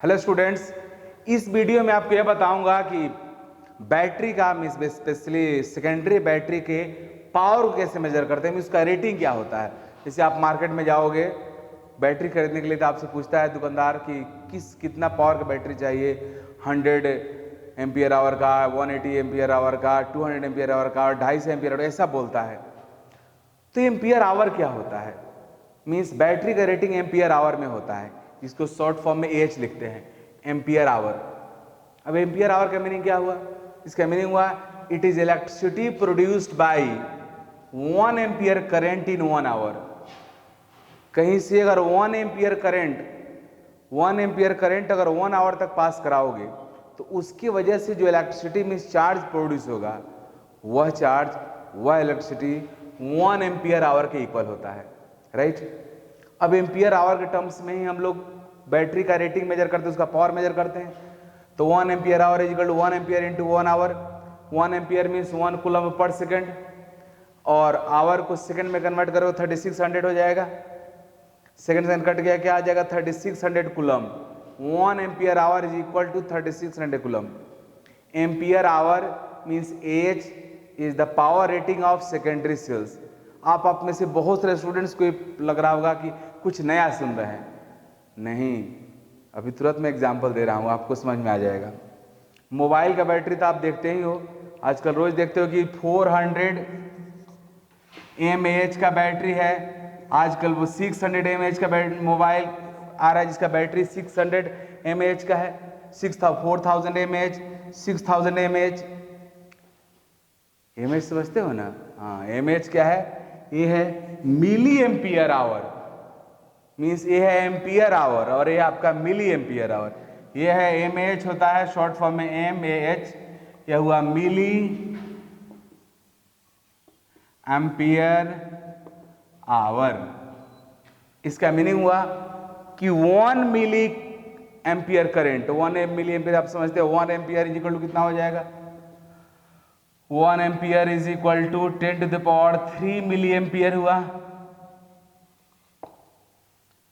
Hello students, इस video में आपको यह बताऊंगा कि बैटरी का स्पेशली सेकेंडरी बैटरी के पावर को कैसे मेजर करते हैं, उसका रेटिंग क्या होता है। जैसे आप मार्केट में जाओगे बैटरी खरीदने के लिए तो आपसे पूछता है दुकानदार कि कितना पावर का बैटरी चाहिए, 100 एम्पियर आवर का, 180 एम्पियर आवर का, 200 एम्पियर आवर का, 250 एम्पियर आवर, ऐसा बोलता है। तो एम्पियर आवर क्या होता है? मीन्स बैटरी का रेटिंग एम्पियर आवर में होता है, जिसको शॉर्ट फॉर्म में एच लिखते हैं, एम्पियर आवर। अब एम्पियर आवर का मीनिंग क्या हुआ? इसका मीनिंग हुआ it is electricity produced by 1 ampere current in 1 hour. कहीं से अगर 1 एम्पियर करंट अगर 1 आवर तक पास कराओगे तो उसकी वजह से जो इलेक्ट्रिसिटी मीन्स चार्ज प्रोड्यूस होगा, वह इलेक्ट्रिसिटी 1 एम्पियर आवर के इक्वल होता है, राइट। अब एम्पियर आवर के टर्म्स में ही हम लोग बैटरी का रेटिंग मेजर करते हैं, उसका पावर मेजर करते हैं। तो 1 ampere hour is equal to 1 ampere into 1 hour. 1 ampere means 1 coulomb per second, और आवर को सेकेंड में कन्वर्ट करो 3600 हो जाएगा। सेकेंड से कट गया, क्या आ जाएगा? 3600 coulomb. 1 ampere hour is equal to 3600 coulomb. Ampere hour means H is the power rating of secondary cells. आप में से बहुत सारे स्टूडेंट्स को लग रहा होगा कि कुछ नया सुन रहे हैं। नहीं, अभी तुरंत मैं एग्जांपल दे रहा हूँ, आपको समझ में आ जाएगा। मोबाइल का बैटरी तो आप देखते ही हो, आजकल रोज देखते हो कि 400 mAh का बैटरी है। आजकल वो 600 mAh का मोबाइल आ रहा है जिसका बैटरी 600 mAh का है। 4000 mAh, 6000 mAh। mAh समझते हो ना? हाँ, mAh क्या है? ये है मिली एम्पियर आवर, मीन्स ये है एम्पियर आवर और ये आपका मिली एम्पियर आवर। ये है mAh होता है शॉर्ट फॉर्म में mAh, यह हुआ मिली एम्पियर आवर। इसका मीनिंग हुआ कि 1 milli ampere current, 1 milli ampere आप समझते हो, 1 एम्पियर इज इक्वल टू कितना हो जाएगा? 1 ampere is equal to 10 to the power 3 milli ampere हुआ।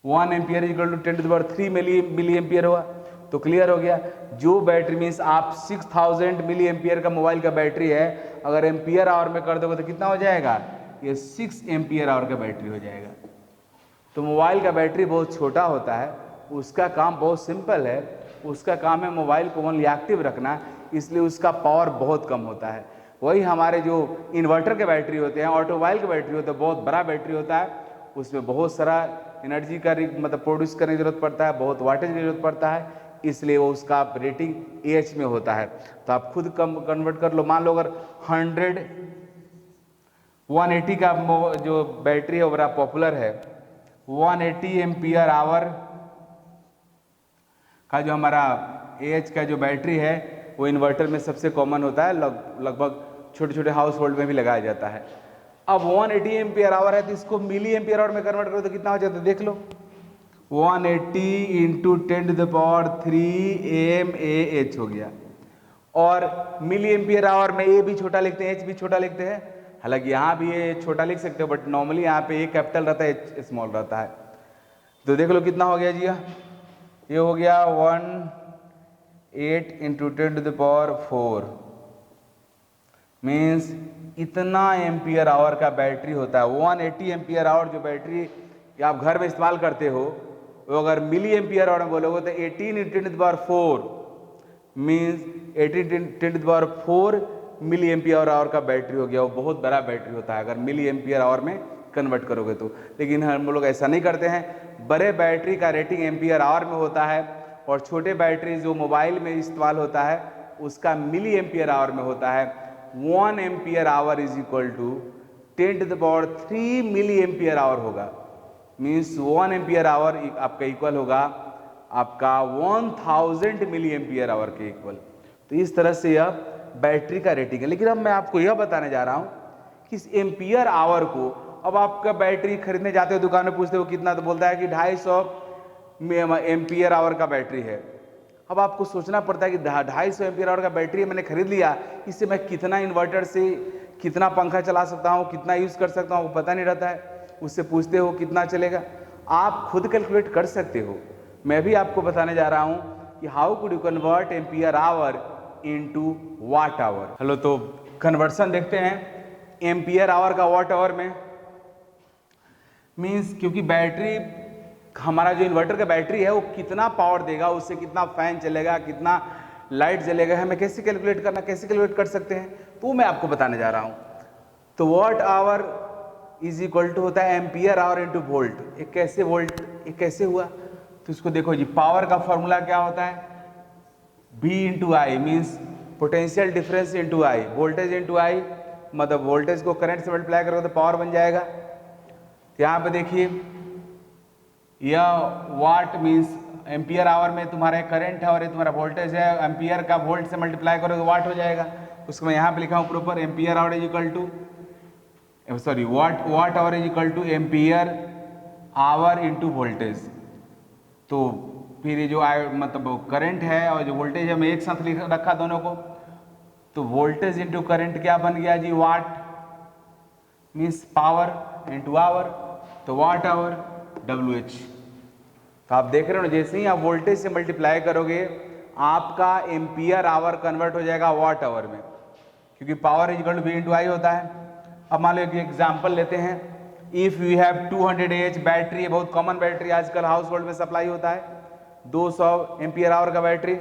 1 ampere is equal to 10 to the power 3 milli ampere हुआ। तो क्लियर हो गया, जो बैटरी मीन्स आप 6000 मिली एम्पियर का मोबाइल का बैटरी है, अगर एम्पियर आवर में कर दोगे तो कितना हो जाएगा? ये 6 एम्पियर आवर का बैटरी हो जाएगा। तो मोबाइल का बैटरी बहुत छोटा होता है, उसका काम बहुत सिंपल है। उसका काम है मोबाइल को ओनली एक्टिव रखना, इसलिए उसका पावर बहुत कम होता है। वही हमारे जो इन्वर्टर के बैटरी होते हैं, ऑटोमोबाइल के बैटरी होते हैं, बहुत बड़ा बैटरी होता है, उसमें बहुत सारा एनर्जी का मतलब प्रोड्यूस करने की जरूरत पड़ता है, बहुत वाटेज की जरूरत पड़ता है, इसलिए वो उसका रेटिंग एच में होता है। तो आप खुद कन्वर्ट कर लो। मान लो अगर 180 का जो बैटरी है वो बड़ा पॉपुलर है, 180 एम्पियर आवर का जो हमारा एच का जो बैटरी है वो इन्वर्टर में सबसे कॉमन होता है, लगभग छोटे छोटे हाउस होल्ड में भी लगाया जाता है। अब 180 एम्पियर आवर है तो इसको मिली एम्पियर आवर में कन्वर्ट करो तो कितना हो जाता है? देख लो, 180 into 10 to the power 3 mAh हो गया। और मिली एम्पियर आवर में ए भी छोटा लिखते हैं, एच भी छोटा लिखते हैं। हालांकि यहाँ भी ये छोटा लिख सकते हो, बट नॉर्मली यहाँ पे ए कैपिटल रहता है, एच स्मॉल रहता है। तो देख लो कितना हो गया जी, ये हो गया 18 into 10 to the power 4, means इतना एम्पियर आवर का बैटरी होता है। 180 एम्पियर आवर जो बैटरी आप घर में इस्तेमाल करते हो, वो अगर मिली एम्पियर आवर में बोलोगे तो 18 into 10 to the power 4 means 18 into 10 to the power 4 milli ampere hour का बैटरी हो गया। वो बहुत बड़ा बैटरी होता है अगर मिली एम्पियर आवर में कन्वर्ट करोगे तो। लेकिन हम लोग ऐसा नहीं करते हैं। बड़े बैटरी का रेटिंग एम्पियर आवर में होता है और छोटे बैटरी जो मोबाइल में इस्तेमाल होता है उसका मिली एम्पियर आवर में होता है। 1 ampere hour is equal to 10 to the power 3 milli ampere hour होगा, मीन्स 1 एम्पियर आवर आपका इक्वल होगा आपका 1000 मिली एम्पियर आवर के इक्वल। तो इस तरह से यह बैटरी का रेटिंग है। लेकिन अब मैं आपको यह बताने जा रहा हूं कि इस एम्पियर आवर को, अब आपका बैटरी खरीदने जाते हो दुकान में, पूछते हो कितना, तो बोलता है कि 250 एम्पियर आवर का बैटरी है। अब आपको सोचना पड़ता है कि 250 एम्पियर आवर का बैटरी मैंने खरीद लिया, इससे मैं कितना इन्वर्टर से कितना पंखा चला सकता हूँ, कितना यूज कर सकता हूँ, पता नहीं रहता है। उससे पूछते हो कितना चलेगा, आप खुद कैलकुलेट कर सकते हो। मैं भी आपको बताने जा रहा हूँ कि how could you convert ampere hour into watt hour. Hello, तो कन्वर्सन देखते हैं एम्पियर आवर का वाट आवर में। मींस क्योंकि बैटरी, हमारा जो इन्वर्टर का बैटरी है वो कितना पावर देगा, उससे कितना फैन चलेगा, कितना लाइट जलेगा, हमें कैसे कैलकुलेट करना, कैसे कैलकुलेट कर सकते हैं, तो मैं आपको बताने जा रहा हूँ। तो watt hour is equal to होता है एम्पियर आवर इंटू वोल्ट। एक कैसे वोल्ट, एक कैसे हुआ, तो इसको देखो जी, पावर का फॉर्मूला क्या होता है, V इंटू आई, मीन्स पोटेंशियल डिफरेंस इंटू आई, वोल्टेज इंटू आई, मतलब वोल्टेज को करंट से मल्टीप्लाई करोगे तो पावर बन जाएगा। यहाँ पे देखिए, यह वाट मीन्स एम्पियर आवर में तुम्हारा करंट है और ये तुम्हारा वोल्टेज है, एम्पियर का वोल्ट से मल्टीप्लाई करोगे वाट हो जाएगा। उसको मैं यहाँ पे लिखा हूँ proper, ampere hour is equal to, sorry, watt hour is equal to ampere hour into voltage. तो फिर ये जो मतलब करंट है और जो वोल्टेज है, मैं एक साथ लिख रखा दोनों को, तो वोल्टेज इंटू करंट क्या बन गया जी, वाट मीन्स पावर इंटू आवर, तो वाट आवर WH। तो आप देख रहे हो ना, जैसे ही आप वोल्टेज से मल्टीप्लाई करोगे आपका एम्पियर आवर कन्वर्ट हो जाएगा वाट आवर में, क्योंकि power is equal to V into I होता है। अब मान लो एक एग्जाम्पल लेते हैं, if you have 200 AH battery, है बहुत कॉमन बैटरी आजकल हाउस होल्ड में सप्लाई होता है, 200 एम्पियर आवर का बैटरी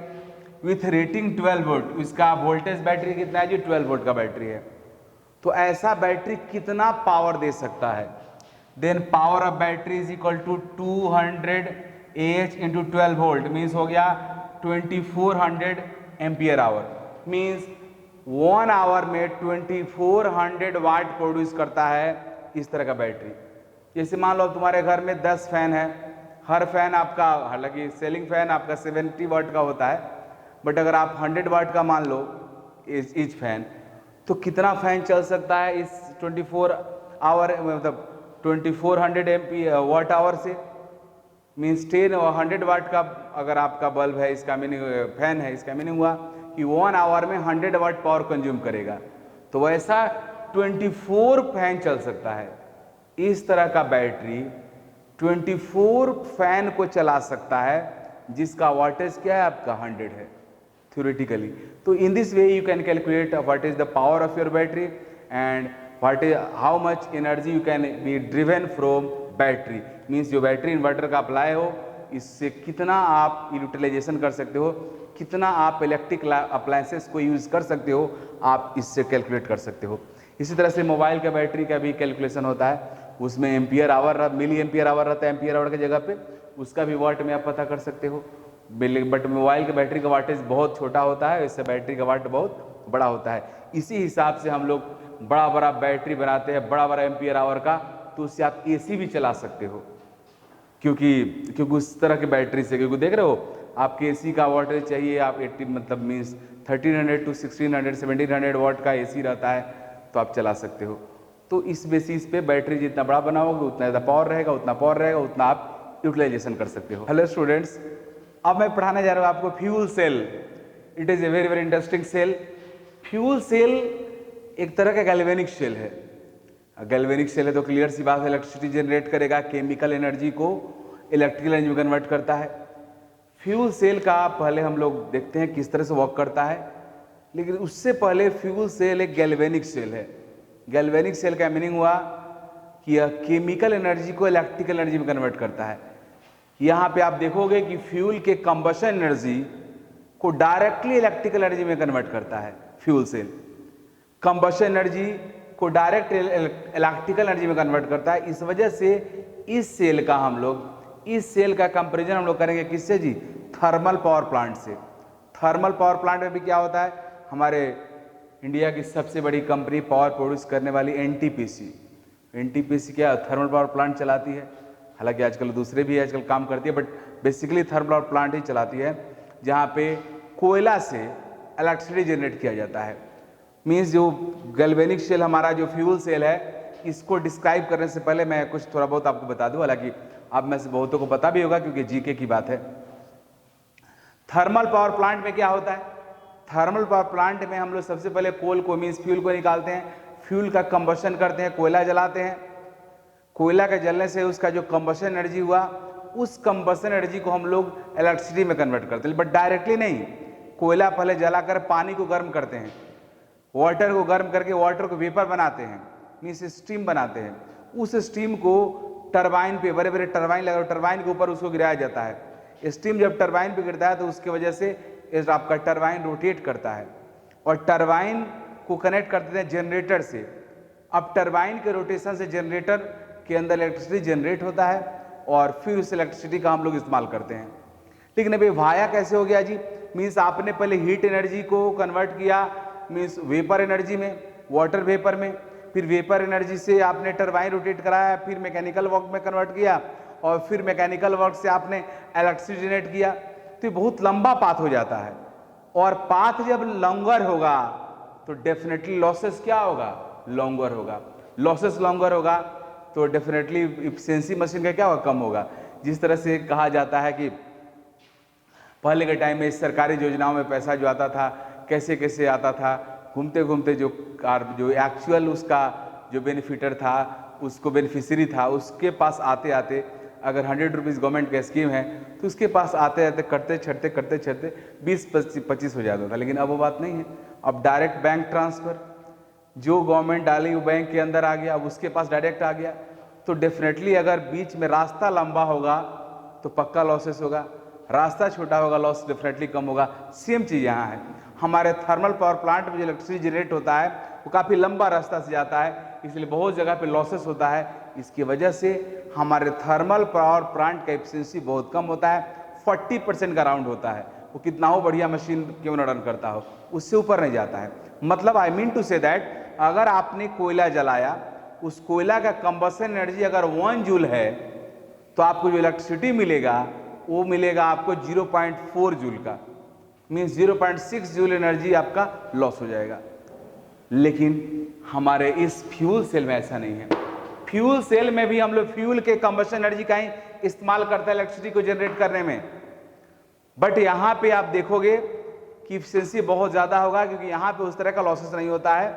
विथ रेटिंग 12 वोल्ट। इसका वोल्टेज बैटरी कितना है जी, 12 वोल्ट का बैटरी है। तो ऐसा बैटरी कितना पावर दे सकता है, then power of battery is equal to 200 AH into 12 volt, means हो गया 2400 एम्पियर आवर, मीन्स 1 आवर में 2400 वाट प्रोड्यूस करता है इस तरह का बैटरी। जैसे मान लो तुम्हारे घर में 10 फैन है, हर फैन आपका, हालांकि सेलिंग फैन आपका 70 वाट का होता है, बट अगर आप 100 वाट का मान लो ईच फैन, तो कितना फैन चल सकता है इस 24 आवर, मतलब 2400 एम्पी वाट आवर से, मीन्स 10 और 100 वाट का अगर आपका बल्ब है, इसका मीनिंग फैन है, इसका मीनिंग हुआ कि 1 आवर में 100 वाट पावर कंज्यूम करेगा। तो वैसा 24 फैन चल सकता है। इस तरह का बैटरी 24 फैन को चला सकता है, जिसका वाटेज क्या है आपका 100 है theoretically। तो इन this way you can calculate what is the power of your battery and what is how much energy you can be driven from battery, means जो बैटरी इन्वर्टर का अप्लाई हो, इससे कितना आप यूटिलाइजेशन कर सकते हो, कितना आप इलेक्ट्रिक अप्लायंसेस को यूज कर सकते हो, आप इससे कैलकुलेट कर सकते हो। इसी तरह से मोबाइल का बैटरी का भी कैलकुलेशन होता है, उसमें ampere hour, milli ampere hour रहता है एम्पियर आवर की जगह पे, उसका भी वाट में आप पता कर सकते हो। बट मोबाइल के बैटरी का वाटेज बहुत छोटा होता है, इससे बैटरी का वाट बहुत बड़ा होता है। इसी हिसाब से हम लोग बड़ा बड़ा बैटरी बनाते हैं, बड़ा बड़ा एम्पियर आवर का, तो उससे आप AC भी चला सकते हो, क्योंकि उस तरह की बैटरी से, क्योंकि देख रहे हो आपके AC का वाटेज चाहिए, आप 80 मतलब मीन्स 1300 to 1600 1700 वाट का AC रहता है, तो आप चला सकते हो। तो इस बेसिस पे बैटरी जितना बड़ा बनाओगे उतना ज़्यादा पावर रहेगा, उतना पावर रहेगा, उतना आप यूटिलाइजेशन कर सकते हो। हेलो स्टूडेंट्स, अब मैं पढ़ाने जा रहा हूँ आपको fuel cell. It is a very very interesting cell. Fuel cell एक तरह का गैल्वेनिक सेल है। गैल्वेनिक सेल है तो क्लियर सी बात है, इलेक्ट्रिसिटी जनरेट करेगा, केमिकल एनर्जी को इलेक्ट्रिकल एनर्जी में कन्वर्ट करता है। फ्यूल सेल का पहले हम लोग देखते हैं किस तरह से वर्क करता है, लेकिन उससे पहले फ्यूल सेल एक गैल्वेनिक सेल है। गैल्वेनिक सेल का मीनिंग हुआ कि यह केमिकल एनर्जी को इलेक्ट्रिकल एनर्जी में कन्वर्ट करता है। यहाँ पे आप देखोगे कि फ्यूल के कंबशन एनर्जी को डायरेक्टली इलेक्ट्रिकल एनर्जी में कन्वर्ट करता है फ्यूल सेल, कंबशन एनर्जी को डायरेक्ट इलेक्ट्रिकल एनर्जी में कन्वर्ट करता है। इस वजह से इस सेल का कंपेरिजन हम लोग करेंगे किससे जी, थर्मल पावर प्लांट से। थर्मल पावर प्लांट में भी क्या होता है, हमारे इंडिया की सबसे बड़ी कंपनी पावर प्रोड्यूस करने वाली एनटीपीसी क्या थर्मल पावर प्लांट चलाती है। हालांकि आजकल दूसरे भी आजकल काम करती है, but basically thermal power plant ही चलाती है, जहाँ पे कोयला से इलेक्ट्रिसिटी जनरेट किया जाता है। मीन्स जो गैल्वेनिक सेल हमारा जो फ्यूल सेल है, इसको डिस्क्राइब करने से पहले मैं कुछ थोड़ा बहुत आपको बता दूं, हालांकि आप में से बहुतों को पता भी होगा क्योंकि जीके की बात है। थर्मल पावर प्लांट में क्या होता है, थर्मल पावर प्लांट में हम लोग सबसे पहले कोल को मीन्स फ्यूल को निकालते हैं, फ्यूल का कंबशन करते हैं, कोयला जलाते हैं, कोयला के जलने से उसका जो कंबशन एनर्जी हुआ उस कंबसन एनर्जी को हम लोग इलेक्ट्रिसिटी में कन्वर्ट करते हैं, बट डायरेक्टली नहीं। कोयला पहले जलाकर पानी को गर्म करते हैं, वाटर को गर्म करके वाटर को वेपर बनाते हैं, मीन्स स्टीम बनाते हैं। उस स्टीम को टरबाइन पे, बड़े बड़े टरबाइन लगा, टरबाइन के ऊपर उसको गिराया जाता है। स्टीम जब टरबाइन पे गिरता है तो उसकी वजह से आपका टरबाइन रोटेट करता है और टरबाइन को कनेक्ट करते हैं जनरेटर से। अब टरबाइन के रोटेशन से जनरेटर के अंदर इलेक्ट्रिसिटी जनरेट होता है और फिर उस इलेक्ट्रिसिटी का हम लोग इस्तेमाल करते हैं। लेकिन अभी वाया कैसे हो गया जी? मीन्स आपने पहले हीट एनर्जी को कन्वर्ट किया, मीन्स वेपर एनर्जी में, वाटर वेपर में, फिर वेपर एनर्जी से आपने टरबाइन रोटेट कराया, फिर मैकेनिकल वर्क में कन्वर्ट किया और फिर मैकेनिकल वर्क से आपने इलेक्ट्रिसिटी जनरेट किया। तो ये बहुत लंबा पाथ हो जाता है और पाथ जब लॉन्गर होगा तो डेफिनेटली लॉसेस क्या होगा? लॉन्गर होगा। लॉसेस लॉन्गर होगा तो डेफिनेटली इफिशिएंसी मशीन का क्या होगा? कम होगा। जिस तरह से कहा जाता है कि पहले के टाइम में सरकारी योजनाओं में पैसा जो आता था कैसे कैसे आता था, घूमते घूमते जो एक्चुअल उसका जो बेनिफिटर था, उसको बेनिफिशियरी था, उसके पास आते आते अगर 100 रुपीज़ गवर्नमेंट का स्कीम है तो उसके पास आते आते करते छड़ते 20-25 हो जाता था। लेकिन अब वो बात नहीं है। अब डायरेक्ट बैंक ट्रांसफ़र जो गवर्नमेंट डाली वो बैंक के अंदर आ गया, अब उसके पास डायरेक्ट आ गया। तो डेफिनेटली अगर बीच में रास्ता लंबा होगा तो पक्का लॉसेस होगा, रास्ता छोटा होगा लॉस डेफिनेटली कम होगा। सेम चीज़ यहाँ है। हमारे थर्मल पावर प्लांट में जो इलेक्ट्रिसिटी जनरेट होता है वो काफ़ी लंबा रास्ता से जाता है, इसलिए बहुत जगह पे लॉसेस होता है। इसकी वजह से हमारे थर्मल पावर प्लांट का एफिशिएंसी बहुत कम होता है, 40% का राउंड होता है। वो कितना हो बढ़िया मशीन क्यों न रन करता हो, उससे ऊपर नहीं जाता है। मतलब I mean to say that अगर आपने कोयला जलाया, उस कोयला का कंबसन एनर्जी अगर 1 जूल है तो आपको जो इलेक्ट्रिसिटी मिलेगा वो मिलेगा आपको 0.4 जूल का, मीन्स 0.6 जूल एनर्जी आपका लॉस हो जाएगा। लेकिन हमारे इस फ्यूल सेल में ऐसा नहीं है। फ्यूल सेल में भी हम लोग फ्यूल के कंबशन एनर्जी का ही इस्तेमाल करते हैं इलेक्ट्रिसिटी को जनरेट करने में, बट यहाँ पे आप देखोगे कि इफिशिएंसी बहुत ज़्यादा होगा क्योंकि यहाँ पे उस तरह का लॉसेस नहीं होता है,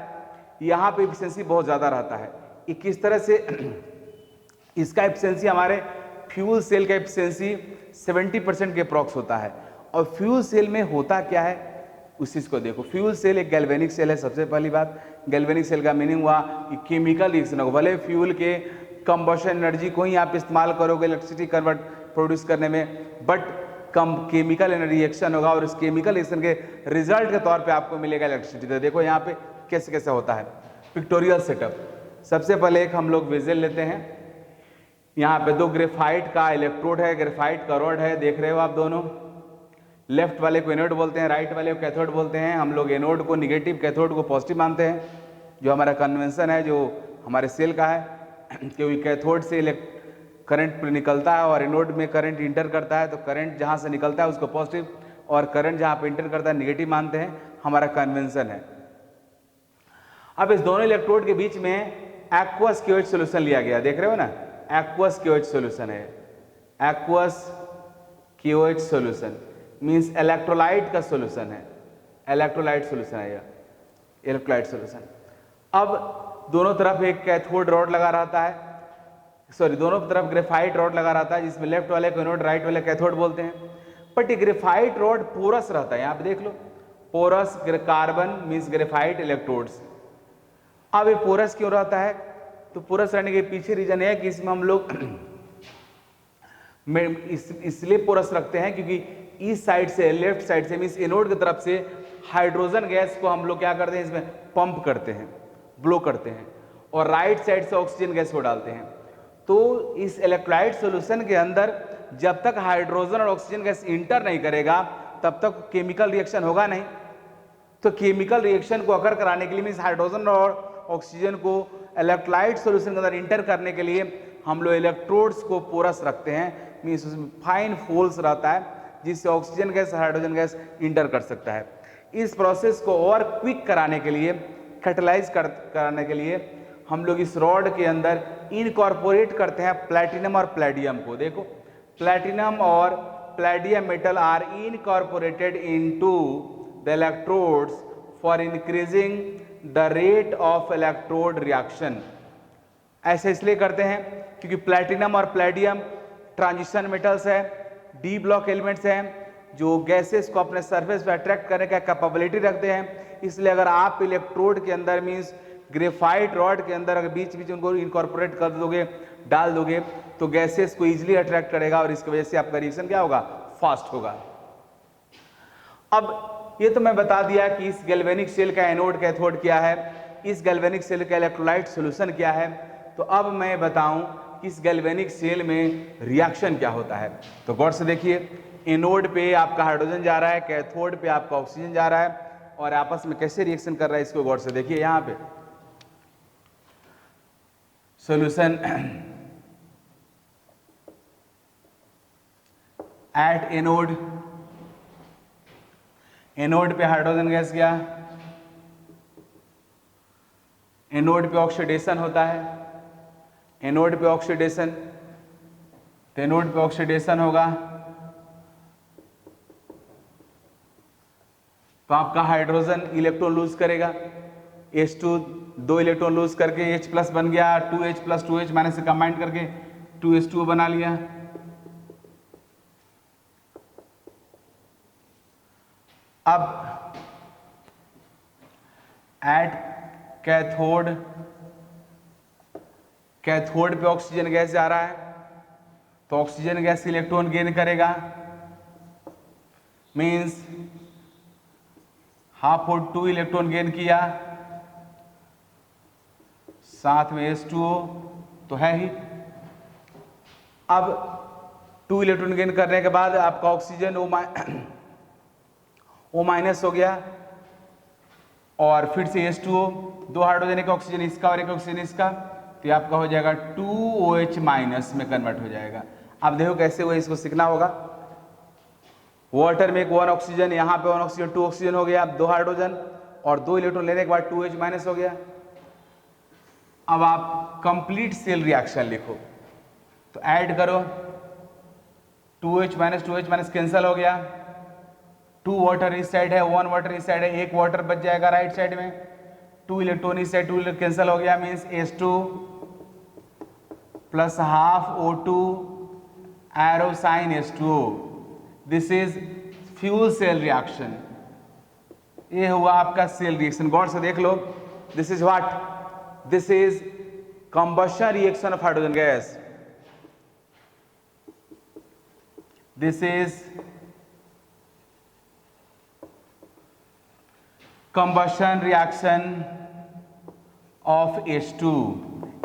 यहाँ पे इफिशिएंसी बहुत ज़्यादा रहता है। ये किस तरह से इसका इफिशिएंसी, हमारे फ्यूल सेल का इफिशिएंसी 70% के अप्रॉक्स होता है। और फ्यूल सेल में होता क्या है उस चीज़ को देखो। फ्यूल सेल एक गैल्वेनिक सेल है। सबसे पहली बात, गैल्वेनिक सेल का मीनिंग हुआ कि केमिकल रिएक्शन होगा। भले फ्यूल के कंबशन एनर्जी को ही आप इस्तेमाल करोगे इलेक्ट्रिसिटी कन्वर्ट प्रोड्यूस करने में, बट कम केमिकल रिएक्शन होगा और इस केमिकल रिएक्शन के रिजल्ट के तौर पे आपको मिलेगा इलेक्ट्रिसिटी। तो देखो यहाँ पे कैसे कैसे होता है पिक्टोरियल सेटअप। सबसे पहले एक हम लोग विजुअल लेते हैं। यहाँ पे 2 ग्रेफाइट का इलेक्ट्रोड है, ग्रेफाइट का रॉड है, देख रहे हो आप दोनों। लेफ्ट वाले को एनोड बोलते हैं, राइट वाले को कैथोड बोलते हैं। हम लोग एनोड को निगेटिव, कैथोड को पॉजिटिव मानते हैं, जो हमारा कन्वेंशन है जो हमारे सेल का है, क्योंकि कैथोड से करंट निकलता है और एनोड में करंट इंटर करता है, तो करंट जहाँ से निकलता है उसको पॉजिटिव और करंट जहाँ पे इंटर करता है निगेटिव मानते हैं, हमारा कन्वेंशन है। अब इस दोनों इलेक्ट्रोड के बीच में एक्वस क्यूएच सोल्यूशन लिया गया, देख रहे हो ना, एक्वस क्यूएच सोल्यूशन है। Aqueous QH solution means electrolyte का सोल्यूशन है, इलेक्ट्रोलाइट सोल्यूशन है यह, इलेक्ट्रोलाइट सोल्यूशन। अब दोनों तरफ एक कैथोड रॉड लगा रहता है, सॉरी दोनों तरफ ग्रेफाइट रॉड लगा रहता है, जिसमें लेफ्ट वाले को एनोड, राइट वाले कैथोड बोलते हैं। बट ये ग्रेफाइट रॉड पोरस रहता है, यहाँ पे देख लो, porous carbon means graphite electrodes. अब ये पोरस क्यों रहता है? तो पोरस रहने के पीछे रीजन है कि इसमें हम लोग इसलिए पोरस रखते हैं क्योंकि इस साइड से, लेफ्ट साइड से मीन्स एनोड की तरफ से हाइड्रोजन गैस को हम लोग क्या करते हैं, इसमें पंप करते हैं, ब्लो करते हैं, और राइट साइड से ऑक्सीजन गैस को डालते हैं। तो इस इलेक्ट्रोलाइट सॉल्यूशन के अंदर जब तक हाइड्रोजन और ऑक्सीजन गैस इंटर नहीं करेगा तब तक केमिकल रिएक्शन होगा नहीं। तो केमिकल रिएक्शन को अकर कराने के लिए मीन्स हाइड्रोजन और ऑक्सीजन को इलेक्ट्रोलाइट सॉल्यूशन के अंदर इंटर करने के लिए हम लोग इलेक्ट्रोड्स को पोरस रखते हैं, मीन्स उसमें फाइन होल्स रहता है जिससे oxygen gas, hydrogen gas inter कर सकता है। इस प्रोसेस को और क्विक कराने के लिए, कैटलाइज कराने के लिए हम लोग इस रॉड के अंदर इनकॉर्पोरेट करते हैं प्लैटिनम और प्लैडियम को। देखो, प्लैटिनम और palladium metal are incorporated into the electrodes for increasing the rate of electrode reaction. ऐसे इसलिए करते हैं क्योंकि प्लैटिनम और प्लैडियम ट्रांजिशन मेटल्स है, डी ब्लॉक एलिमेंट्स हैं जो गैसेस को अपने सरफेस पे अट्रैक्ट करने का कैपेबिलिटी रखते हैं। इसलिए अगर आप इलेक्ट्रोड के अंदर मींस ग्रेफाइट रॉड के अंदर अगर बीच बीच उनको इनकॉर्पोरेट कर दोगे, डाल दोगे, तो गैसेस को इजीली अट्रैक्ट करेगा और इसकी वजह से आपका रिएक्शन क्या होगा, फास्ट होगा। अब ये तो मैं बता दिया कि इस गैल्वेनिक सेल का एनोड कैथोड क्या है, इस गैल्वेनिक सेल का इलेक्ट्रोलाइट सॉल्यूशन क्या है। तो अब मैं बताऊं कि इस गैल्वेनिक सेल में रिएक्शन क्या होता है। तो गौर से देखिए, एनोड पे आपका हाइड्रोजन जा रहा है, कैथोड पे आपका ऑक्सीजन जा रहा है, और आपस में कैसे रिएक्शन कर रहा है इसको गौर से देखिए। यहां पे सॉल्यूशन एट एनोड, एनोड पे हाइड्रोजन गैस गया, एनोड पे ऑक्सीडेशन होता है, एनोड पे ऑक्सीडेशन, तो एनोड पे ऑक्सीडेशन होगा तो आपका हाइड्रोजन इलेक्ट्रॉन लूज करेगा, H2 2 इलेक्ट्रॉन लूज करके H प्लस बन गया, 2H प्लस 2H माइनस से कंबाइन करके 2H2 बना लिया। अब एट कैथोड, कैथोड पे ऑक्सीजन गैस जा रहा है तो ऑक्सीजन गैस इलेक्ट्रॉन गेन करेगा, मींस हाफ और 2 इलेक्ट्रॉन गेन किया, साथ में H2O तो है ही। अब 2 इलेक्ट्रॉन गेन करने के बाद आपका ऑक्सीजन O माइनस हो गया, और फिर से H2O, 2 हाइड्रोजन, एक ऑक्सीजन इसका और एक ऑक्सीजन इसका, तो ये आपका हो जाएगा 2OH माइनस में कन्वर्ट हो जाएगा। अब देखो कैसे हुआ, इसको सीखना होगा। वाटर में 1 ऑक्सीजन, यहाँ पे 1 ऑक्सीजन 2 ऑक्सीजन हो गया, 2 हाइड्रोजन और 2 इलेक्ट्रॉन लेने के बाद 2H माइनस हो गया। अब आप कंप्लीट सेल रिएक्शन लिखो, तो ऐड करो, 2H माइनस कैंसिल हो गया, 2 वाटर इस साइड है, 1 वाटर इस साइड है, 1 वाटर बच जाएगा राइट साइड में, 2 इलेक्ट्रॉन इस साइड, 2 इलेक्ट्रॉन कैंसिल हो गया, means H2 plus half O2 arrow sign H2O। This is fuel cell reaction. ये हुआ आपका सेल रिएक्शन, गौर से देख लो। This is what, this is combustion reaction of hydrogen gas, this is combustion reaction of H2।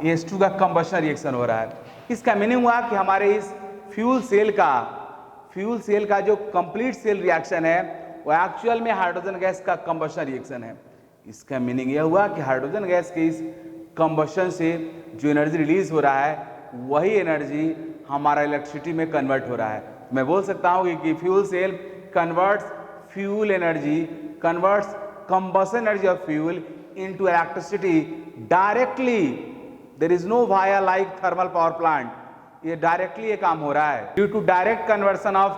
H2 का combustion reaction हो रहा है। इसका मीनिंग हुआ कि हमारे इस फ्यूल सेल का जो कंप्लीट सेल रिएक्शन है वो एक्चुअल में हाइड्रोजन गैस का कंबशन रिएक्शन है। इसका मीनिंग यह हुआ कि हाइड्रोजन गैस के इस कंबशन से जो एनर्जी रिलीज हो रहा है वही एनर्जी हमारा इलेक्ट्रिसिटी में कन्वर्ट हो रहा है। मैं बोल सकता हूं कि fuel cell converts fuel energy, converts combustion energy of fuel into electricity directly. There is no via like thermal power plant. ये directly ये काम हो रहा है। Due to direct conversion of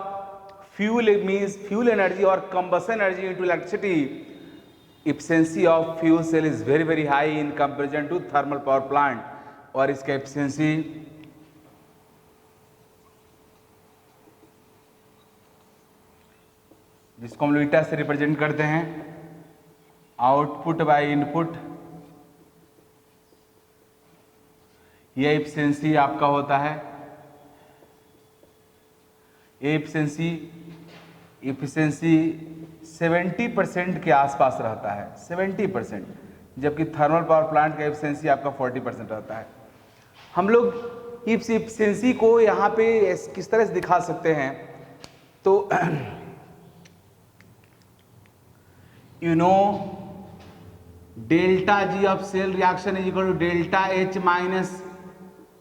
fuel, it means fuel energy or combustion energy into electricity, efficiency of fuel cell is very very high in comparison to thermal power plant. और इसका efficiency जिसको हम लोग ईटा से रिप्रेजेंट करते हैं, output by input, ये efficiency आपका होता है। ये एफिशिएंसी 70% के आसपास रहता है, 70%, जबकि थर्मल पावर प्लांट का एफिशिएंसी आपका 40% रहता है। हम लोग इस एफिशिएंसी को यहाँ पे किस तरह से दिखा सकते हैं, तो you know delta G of cell reaction is equal to delta H minus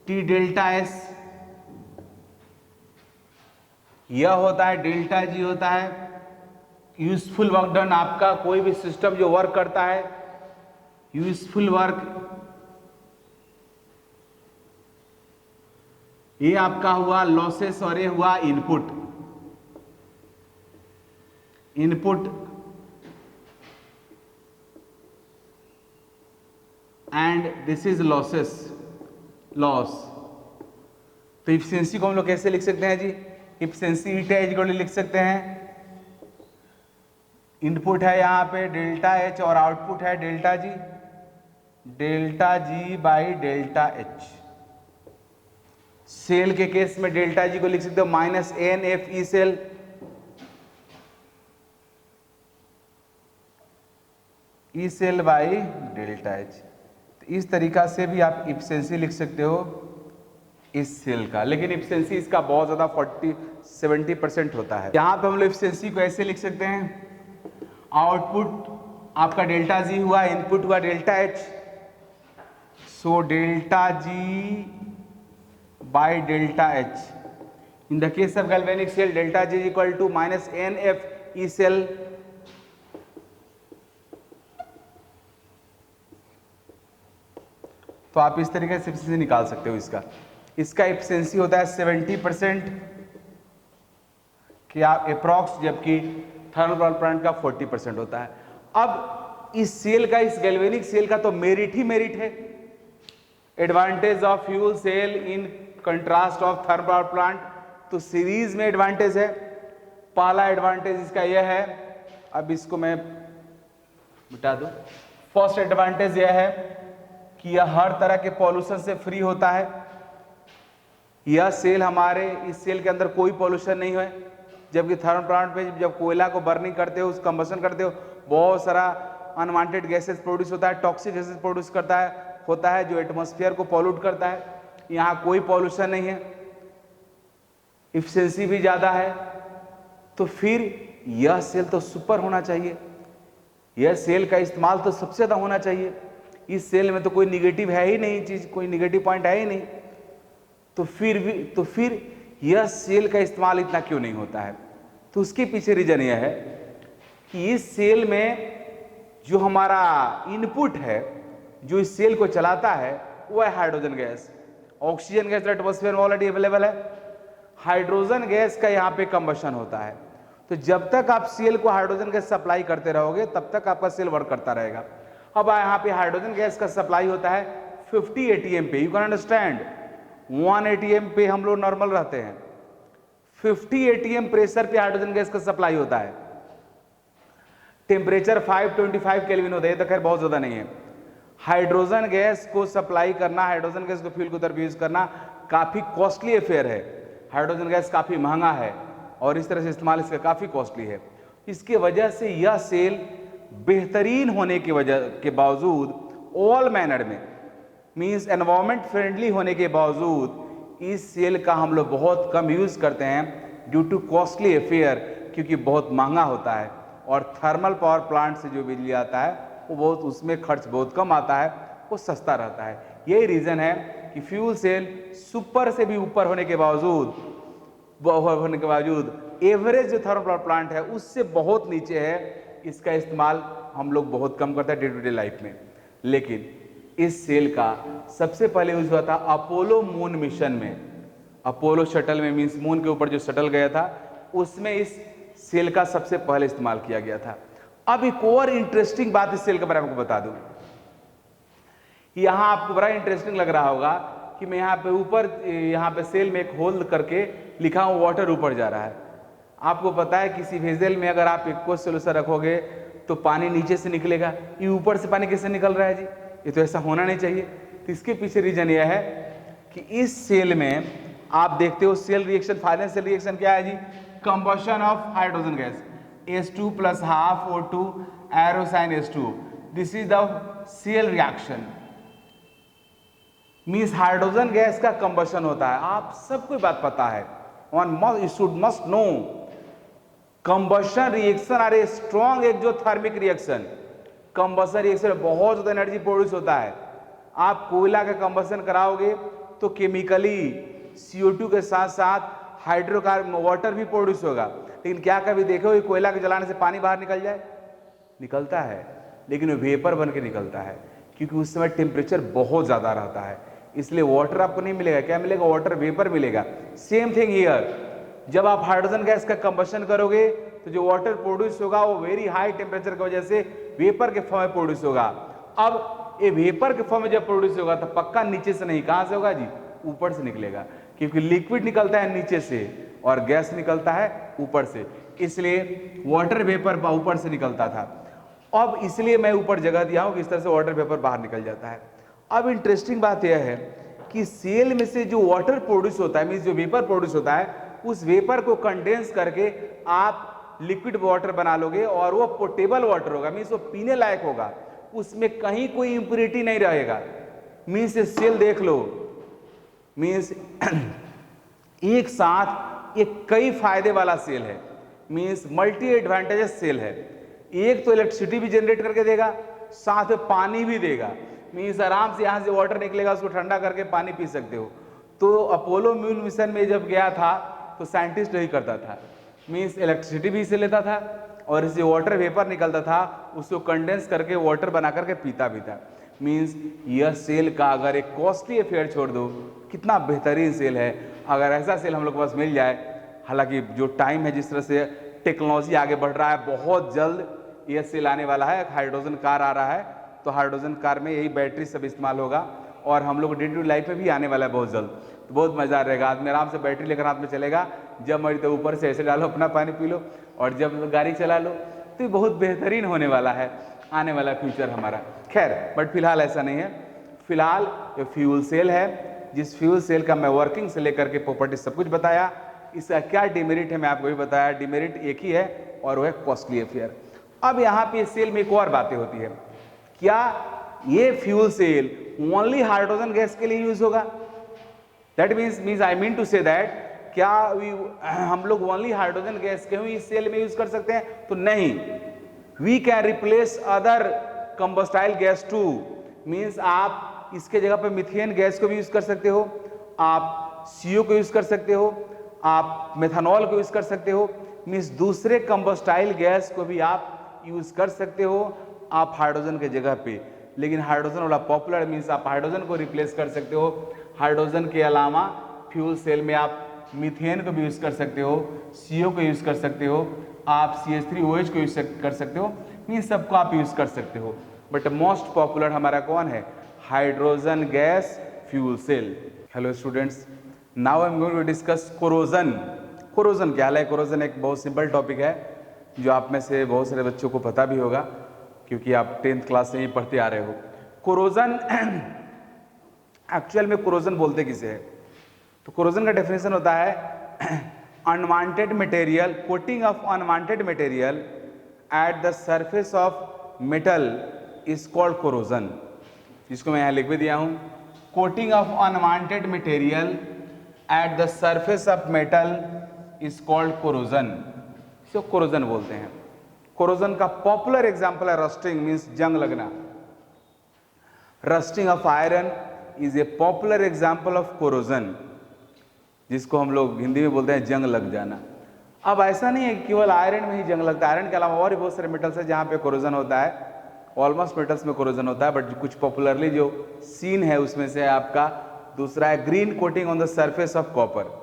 T delta S। यह होता है डेल्टा G होता है यूजफुल वर्क डन। आपका कोई भी सिस्टम जो वर्क करता है, यूजफुल वर्क, ये आपका हुआ लॉसेस और ये हुआ input. and this is loss। तो इफिशियंसी को हम लोग कैसे लिख सकते हैं जी? Efficiency eta is equal to लिख सकते हैं, इनपुट है यहाँ पे डेल्टा एच और आउटपुट है delta G by delta H. Cell के केस में डेल्टा जी को लिख सकते हो minus N F E cell, E cell by delta H. तो इस तरीका से भी आप इफिशियंसी लिख सकते हो इस सेल का, लेकिन इफिशियंसी इसका बहुत ज़्यादा 40-70% होता है। यहाँ पे हम लोग इफिशियंसी को ऐसे लिख सकते हैं, आउटपुट आपका डेल्टा जी हुआ, इनपुट हुआ delta H, so delta G by delta H. In the case of galvanic cell delta G equal to minus N F E cell, तो आप इस तरीके से इफिशियंसी निकाल सकते हो इसका। इसका इफिशियंसी होता है 70% कि आप अप्रॉक्स, जबकि थर्मल पावर प्लांट का 40% होता है। अब इस सेल का, इस गैल्वेनिक सेल का तो मेरिट ही मेरिट है। Advantage of fuel cell in contrast of thermal power plant, तो सीरीज में एडवांटेज है। पहला एडवांटेज इसका यह है, अब इसको मैं मिटा दूं। फर्स्ट एडवांटेज यह है कि यह हर तरह के पॉल्यूशन से फ्री होता है। यह सेल, हमारे इस सेल के अंदर कोई पॉल्यूशन नहीं है, जबकि थर्मल प्लांट पे जब कोयला को बर्निंग करते हो, उस कंबशन करते हो, बहुत सारा अनवांटेड गैसेस प्रोड्यूस होता है, टॉक्सिक गैसेस प्रोड्यूस होता है जो एटमॉस्फेयर को पॉल्यूट करता है। यहाँ कोई पॉल्यूशन नहीं है, इफिशियंसी भी ज़्यादा है, तो फिर यह सेल तो सुपर होना चाहिए। यह सेल का इस्तेमाल तो सबसे ज़्यादा होना चाहिए। इस सेल में तो कोई निगेटिव है ही नहीं चीज़, कोई निगेटिव पॉइंट है ही नहीं, तो फिर यह सेल का इस्तेमाल इतना क्यों नहीं होता है? तो उसके पीछे रीजन यह है कि इस सेल में जो हमारा इनपुट है, जो इस सेल को चलाता है, वो है hydrogen gas. Oxygen gas atmosphere में ऑलरेडी अवेलेबल है, हाइड्रोजन गैस का यहाँ पे कंबशन होता है। तो जब तक आप सेल को हाइड्रोजन गैस सप्लाई करते रहोगे, तब तक आपका सेल वर्क करता रहेगा। अब यहाँ पे हाइड्रोजन गैस का सप्लाई होता है 50 ATM पे। यू कैन अंडरस्टैंड, 1 ATM पे हम लोग नॉर्मल रहते हैं, 50 ATM प्रेशर पे हाइड्रोजन गैस का सप्लाई होता है। टेम्परेचर 525 केल्विन होता है, ये तो खैर बहुत ज्यादा नहीं है। हाइड्रोजन गैस को सप्लाई करना, हाइड्रोजन गैस को फ्यूल के तौर पर यूज करना काफी कॉस्टली अफेयर है। हाइड्रोजन गैस काफी महंगा है और इस तरह से इस्तेमाल इसका काफी कॉस्टली है। इसके वजह से यह सेल बेहतरीन होने की वजह के बावजूद, ऑल मैनर में मींस एनवायरमेंट फ्रेंडली होने के बावजूद, इस सेल का हम लोग बहुत कम यूज करते हैं ड्यू टू कॉस्टली अफेयर, क्योंकि बहुत महंगा होता है। और थर्मल पावर प्लांट से जो बिजली आता है वो बहुत, उसमें खर्च बहुत कम आता है, वो सस्ता रहता है। यही रीजन है कि फ्यूल सेल सुपर से भी ऊपर होने के बावजूद एवरेज जो थर्मल पावर प्लांट है उससे बहुत नीचे है। इसका इस्तेमाल हम लोग बहुत कम करते हैं डे टू डे लाइफ में। लेकिन इस सेल का सबसे पहले यूज हुआ था अपोलो मून मिशन में, अपोलो शटल में, मींस मून के ऊपर जो शटल गया था, उसमें इस सेल का सबसे पहले इस्तेमाल किया गया था। अब एक और इंटरेस्टिंग बात इस सेल के बारे में आपको बता दूं। यहां आपको बड़ा इंटरेस्टिंग लग रहा होगा कि मैं यहाँ पे ऊपर, यहाँ पे सेल में एक होल करके लिखा हूं वाटर ऊपर जा रहा है। आपको पता है किसी वेसल में अगर आप एक्वस सोल्यूशन रखोगे तो पानी नीचे से निकलेगा, ये ऊपर से पानी कैसे निकल रहा है जी? ये तो ऐसा होना नहीं चाहिए। तो इसके पीछे रीजन यह है कि इस सेल में आप देखते हो cell reaction, final cell reaction क्या है जी? Combustion of hydrogen gas, H2 + ½ O2 arrow sign H2, this is the cell reaction. Means hydrogen gas का कंबशन होता है। आप सबको बात पता है, one should must know, combustion reaction are a strong exothermic reaction. Combustion reaction में बहुत ज्यादा एनर्जी प्रोड्यूस होता है। आप कोयला का कंबशन कराओगे तो केमिकली CO2 के साथ साथ हाइड्रोकार्बन वाटर भी प्रोड्यूस होगा। लेकिन क्या कभी देखो कि कोयला के जलाने से पानी बाहर निकल जाए? निकलता है, लेकिन वो वेपर बन के निकलता है, क्योंकि उस समय टेम्परेचर बहुत ज्यादा रहता है, इसलिए वाटर आपको नहीं मिलेगा। क्या मिलेगा? वाटर वेपर मिलेगा। सेम थिंग हियर, जब आप हाइड्रोजन गैस का कंबशन करोगे तो जो वाटर प्रोड्यूस होगा वो वेरी हाई टेम्परेचर की वजह से वेपर के फॉर्म में प्रोड्यूस होगा। अब ये वेपर के फॉर्म में जब प्रोड्यूस होगा तो पक्का नीचे से नहीं, कहां से होगा जी? ऊपर से निकलेगा। क्योंकि लिक्विड निकलता है नीचे से और गैस निकलता है ऊपर से, इसलिए वाटर वेपर ऊपर से निकलता था। अब इसलिए मैं ऊपर जगह दिया हूं कि इस तरह से वाटर वेपर बाहर निकल जाता है। अब इंटरेस्टिंग बात यह है कि सेल में से जो वाटर प्रोड्यूस होता है, मींस जो वेपर प्रोड्यूस होता है, उस वेपर को कंडेंस करके आप लिक्विड वाटर बना लोगे और वो पोर्टेबल वाटर होगा, मींस वो पीने लायक होगा, उसमें कहीं कोई इंप्योरिटी नहीं रहेगा। मींस सेल देख लो, मींस एक साथ एक कई फायदे वाला सेल है, मींस मल्टी एडवांटेजेस सेल है। एक तो इलेक्ट्रिसिटी भी जनरेट करके देगा, साथ में पानी भी देगा, मींस आराम से यहां से वाटर निकलेगा, उसको ठंडा करके पानी पी सकते हो। तो अपोलो मून मिशन में जब गया था तो साइंटिस्ट यही करता था, मींस इलेक्ट्रिसिटी भी इसे लेता था और इससे वाटर वेपर निकलता था, उसको कंडेंस करके वाटर बना करके पीता भी था। मींस यह सेल का अगर एक कॉस्टली अफेयर छोड़ दो, कितना बेहतरीन सेल है। अगर ऐसा सेल हम लोग के पास मिल जाए, हालांकि जो टाइम है, जिस तरह से टेक्नोलॉजी आगे बढ़ रहा है, बहुत जल्द यह सेल आने वाला है। हाइड्रोजन कार आ रहा है, तो हाइड्रोजन कार में यही बैटरी सब इस्तेमाल होगा और हम लोग डे टू डे लाइफ में भी आने वाला है बहुत जल्द। तो बहुत मजा रहेगा, आदमी आराम से बैटरी लेकर हाथ में चलेगा, जब मर्जी तो ऊपर से ऐसे डालो, अपना पानी पी लो और जब गाड़ी चला लो। तो ये बहुत बेहतरीन होने वाला है आने वाला फ्यूचर हमारा। खैर, बट फिलहाल ऐसा नहीं है। फिलहाल ये फ्यूल सेल है, जिस फ्यूल सेल का मैं वर्किंग से लेकर के प्रॉपर्टी सब कुछ बताया। इसका क्या डिमेरिट है मैं आपको भी बताया। डिमेरिट एक ही है और वो है कॉस्टली अफेयर। अब यहाँ पे सेल में एक और बातें होती है, क्या ये fuel cell only hydrogen gas के लिए यूज होगा? That means I mean to say that क्या हम लोग ओनली हाइड्रोजन गैस के इस सेल में यूज कर सकते हैं? तो नहीं, we can replace other combustible gas too. Means आप इसके जगह पे मिथेन गैस को भी यूज कर सकते हो, आप सीओ को यूज कर सकते हो, आप मेथनॉल को यूज कर सकते हो। मीन्स दूसरे कंबस्टाइल गैस को भी आप यूज कर सकते हो आप हाइड्रोजन के जगह पे। लेकिन हाइड्रोजन वाला पॉपुलर, मीन्स आप हाइड्रोजन को रिप्लेस कर सकते हो। हाइड्रोजन के अलावा फ्यूल सेल में आप मीथेन को भी यूज कर सकते हो, सीओ को यूज कर सकते हो, आप CH3OH को यूज कर सकते हो। इन सबको आप यूज कर सकते हो। बट मोस्ट पॉपुलर हमारा कौन है? Hydrogen gas fuel cell. Hello students, now I am going to discuss corrosion. Corrosion क्या है? कोरोजन एक बहुत सिंपल टॉपिक है जो आप में से बहुत सारे बच्चों को पता भी होगा क्योंकि आप 10th क्लास से ही पढ़ते आ रहे हो। कोरोजन एक्चुअल में कोरोजन बोलते किसे है? तो कोरोजन का डेफिनेशन होता है unwanted material, coating of unwanted material at the surface of metal is called corrosion. जिसको मैं यहाँ लिख भी दिया हूँ, coating of unwanted material at the surface of metal is called corrosion. इसको कोरोजन बोलते हैं। कोरोजन का पॉपुलर एग्जाम्पल है रस्टिंग, मीन्स जंग लगना। Rusting of iron is a popular example of corrosion, जिसको हम लोग हिंदी में बोलते हैं जंग लग जाना। अब ऐसा नहीं है कि केवल आयरन में ही जंग लगता है, आयरन के अलावा और भी बहुत सारे मेटल्स हैं जहाँ पे कोरोजन होता है। ऑलमोस्ट मेटल्स में कोरोजन होता है, बट कुछ पॉपुलरली जो सीन है उसमें से आपका दूसरा है green coating on the surface of copper.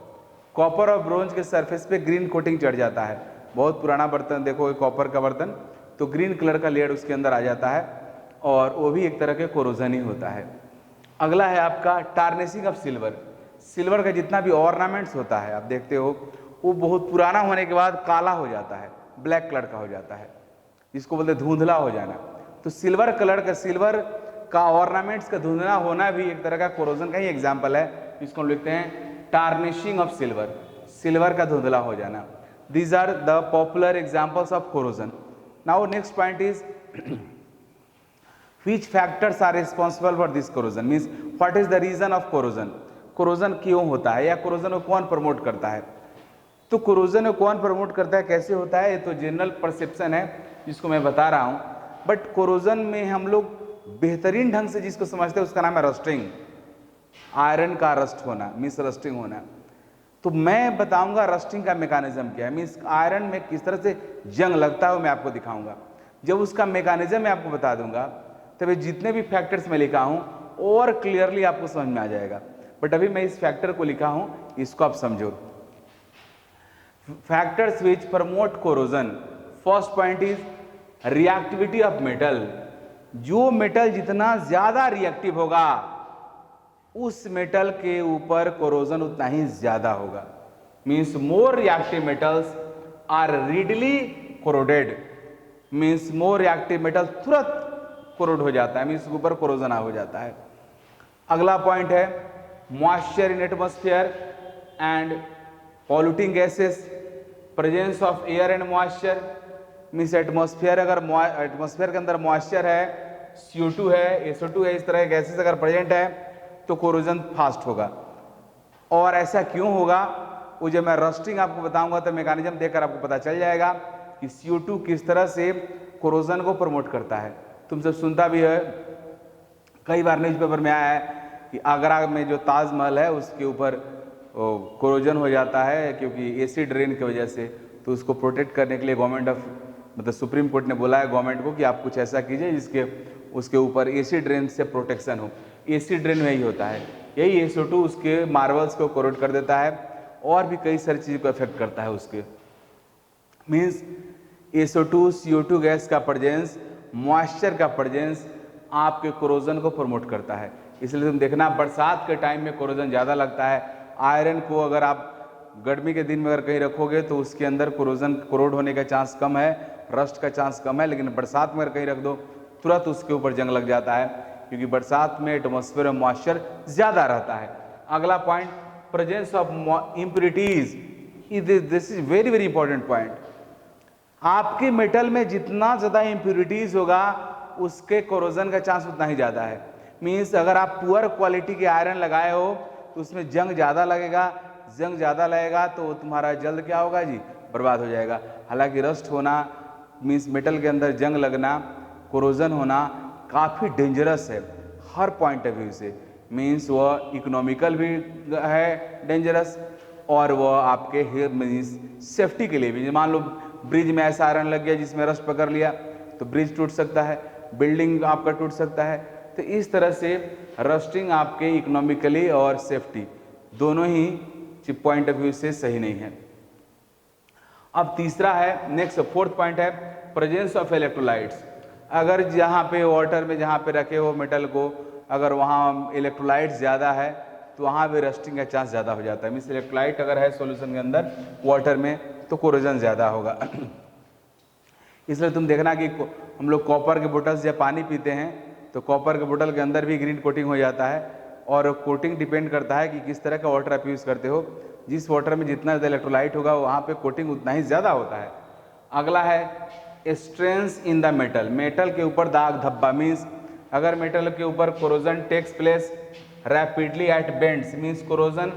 Copper और ब्रोंज के सरफेस पे ग्रीन कोटिंग चढ़ जाता है। बहुत पुराना बर्तन देखो, कॉपर का बर्तन, तो ग्रीन कलर का लेयर उसके अंदर आ जाता है और वो भी एक तरह के कोरोजन ही होता है। अगला है आपका टार्निशिंग ऑफ सिल्वर। सिल्वर का जितना भी ऑर्नामेंट्स होता है आप देखते हो वो बहुत पुराना होने के बाद काला हो जाता है, ब्लैक कलर का हो जाता है, जिसको बोलते हैं धुंधला हो जाना। तो सिल्वर का ऑर्नामेंट्स का धुंधला होना भी एक तरह का कोरोजन का ही एग्जाम्पल है, जिसको हम लिखते हैं टार्निशिंग ऑफ सिल्वर, सिल्वर का धुंधला हो जाना। These are the popular examples of corrosion. Now next point is which factors are responsible for this corrosion? Means what is the reason of corrosion? Corrosion क्यों होता है या corrosion को कौन प्रमोट करता है? तो corrosion को कौन प्रमोट करता है, कैसे होता है, ये तो जनरल परसेप्शन है जिसको मैं बता रहा हूँ। बट corrosion में हम लोग बेहतरीन ढंग से जिसको समझते हैं उसका नाम है रस्टिंग। आयरन का रस्ट होना, मिस रस्टिंग होना। तो मैं बताऊंगा रस्टिंग का मैकेनिज्म क्या है, मीन्स आयरन में किस तरह से जंग लगता है वो मैं आपको दिखाऊंगा। जब उसका मैकेनिज्म मैं आपको बता दूंगा तब जितने भी फैक्टर्स मैं लिखा हूं और क्लियरली आपको समझ में आ जाएगा। बट अभी मैं इस फैक्टर को लिखा हूं, इसको आप समझो। Factors which promote corrosion, first point is reactivity of metal. जो मेटल जितना ज्यादा रिएक्टिव होगा उस मेटल के ऊपर कोरोजन उतना ही ज्यादा होगा। Means more reactive metals are readily corroded, means more reactive metal तुरंत कोरोड हो जाता है, मीन्स ऊपर कोरोजन हो जाता है। अगला पॉइंट है moisture in atmosphere and polluting gases, presence of air and moisture. Means atmosphere, अगर एटमॉस्फेयर के अंदर मॉइस्चर है, CO2 है, SO2 है, इस तरह के गैसेस अगर प्रेजेंट है तो कोरोजन फास्ट होगा। और ऐसा क्यों होगा वो जब मैं रस्टिंग आपको बताऊंगा तो मैकेनिज्म देखकर आपको पता चल जाएगा कि CO2 किस तरह से कोरोजन को प्रमोट करता है। तुम सब सुनता भी है, कई बार न्यूज़पेपर में आया है कि आगरा में जो ताजमहल है उसके ऊपर कोरोजन हो जाता है क्योंकि एसिड रेन की वजह से। तो उसको प्रोटेक्ट करने के लिए गवर्नमेंट ऑफ मतलब सुप्रीम कोर्ट ने बोला है गवर्नमेंट को कि आप कुछ ऐसा कीजिए जिसके उसके ऊपर एसिड रेन से प्रोटेक्शन हो। एसिड रेन में ही होता है, यही SO2 उसके मार्बल्स को कोरोड कर देता है और भी कई सारी चीज़ों को इफेक्ट करता है उसके। मीन्स SO2 CO2 गैस का प्रेजेंस, मॉइस्चर का प्रेजेंस आपके कोरोजन को प्रमोट करता है। इसलिए तुम देखना बरसात के टाइम में कोरोजन ज़्यादा लगता है। आयरन को अगर आप गर्मी के दिन में अगर कहीं रखोगे तो उसके अंदर कोरोजन कोरोड होने का चांस कम है, रस्ट का चांस कम है, लेकिन बरसात में अगर कहीं रख दो तुरंत उसके ऊपर जंग लग जाता है क्योंकि बरसात में एटमॉस्फेयर में मॉइस्चर ज़्यादा रहता है। अगला point presence of impurities, this is very very important point. आपके मेटल में जितना ज़्यादा इम्प्योरिटीज होगा उसके कोरोजन का चांस उतना ही ज़्यादा है। मीन्स अगर आप पुअर क्वालिटी के आयरन लगाए हो तो उसमें जंग ज़्यादा लगेगा, जंग ज़्यादा लगेगा तो तुम्हारा जल्द क्या होगा जी, बर्बाद हो जाएगा। हालांकि रस्ट होना मीन्स मेटल के अंदर जंग लगना, कोरोजन होना काफ़ी डेंजरस है हर पॉइंट ऑफ व्यू से। मीन्स वह इकोनॉमिकल भी है डेंजरस और वह आपके हेयर मीन्स सेफ्टी के लिए भी। मान लो ब्रिज में ऐसा आयरन लग गया जिसमें रस्ट पकड़ लिया तो ब्रिज टूट सकता है, बिल्डिंग आपका टूट सकता है। तो इस तरह से रस्टिंग आपके इकोनॉमिकली और सेफ्टी दोनों ही पॉइंट ऑफ व्यू से सही नहीं है। अब तीसरा है, नेक्स्ट फोर्थ पॉइंट है प्रेजेंस ऑफ इलेक्ट्रोलाइट्स। अगर जहाँ पे वाटर में जहाँ पे रखे हो मेटल को अगर वहाँ इलेक्ट्रोलाइट्स ज़्यादा है तो वहाँ भी रस्टिंग का चांस ज़्यादा हो जाता है। मीन्स इलेक्ट्रोलाइट अगर है सॉल्यूशन के अंदर वाटर में तो कोरोजन ज़्यादा होगा। इसलिए तुम देखना कि हम लोग कॉपर के बोतल से जब पानी पीते हैं तो कॉपर के बोतल के अंदर भी ग्रीन कोटिंग हो जाता है और कोटिंग डिपेंड करता है कि किस तरह का वाटर आप यूज़ करते हो। जिस वाटर में जितना ज़्यादा इलेक्ट्रोलाइट होगा वहाँ पे कोटिंग उतना ही ज़्यादा होता है। अगला है strains in the metal, metal के ऊपर दाग धब्बा। मीन्स अगर मेटल के ऊपर corrosion takes place rapidly at bends, means corrosion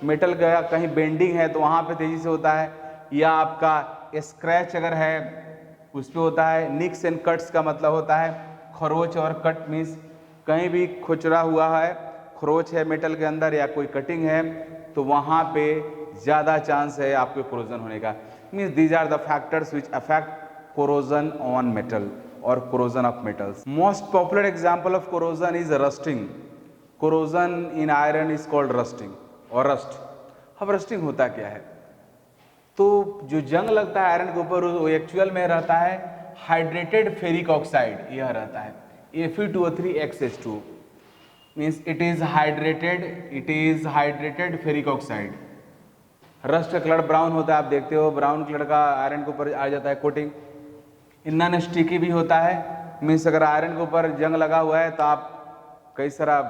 metal का कहीं बेंडिंग है तो वहाँ पे तेज़ी से होता है, या आपका स्क्रैच अगर है उस पर होता है। निक्स एंड कट्स का मतलब होता है खरोच और कट, मीन्स कहीं भी खुचरा हुआ है, खरोच है मेटल के अंदर या कोई कटिंग है तो वहाँ पे ज़्यादा चांस है आपके कोरोजन होने का। Means these are the factors which affect corrosion on metal or corrosion of metals. Most popular example of corrosion is rusting. Corrosion in iron is called rusting or rust. अब rusting होता क्या है? तो जो जंग लगता है आयरन के ऊपर वो एक्चुअल में रहता है हाइड्रेटेड फेरिक ऑक्साइड, यह रहता है Fe2O3 means it is hydrated ferric oxide. Rust का कलर ब्राउन होता है, आप देखते हो ब्राउन कलर का आयरन के ऊपर आ जाता है कोटिंग। नॉन स्टिकी भी होता है, मीन्स अगर आयरन के ऊपर जंग लगा हुआ है तो आप कई सारा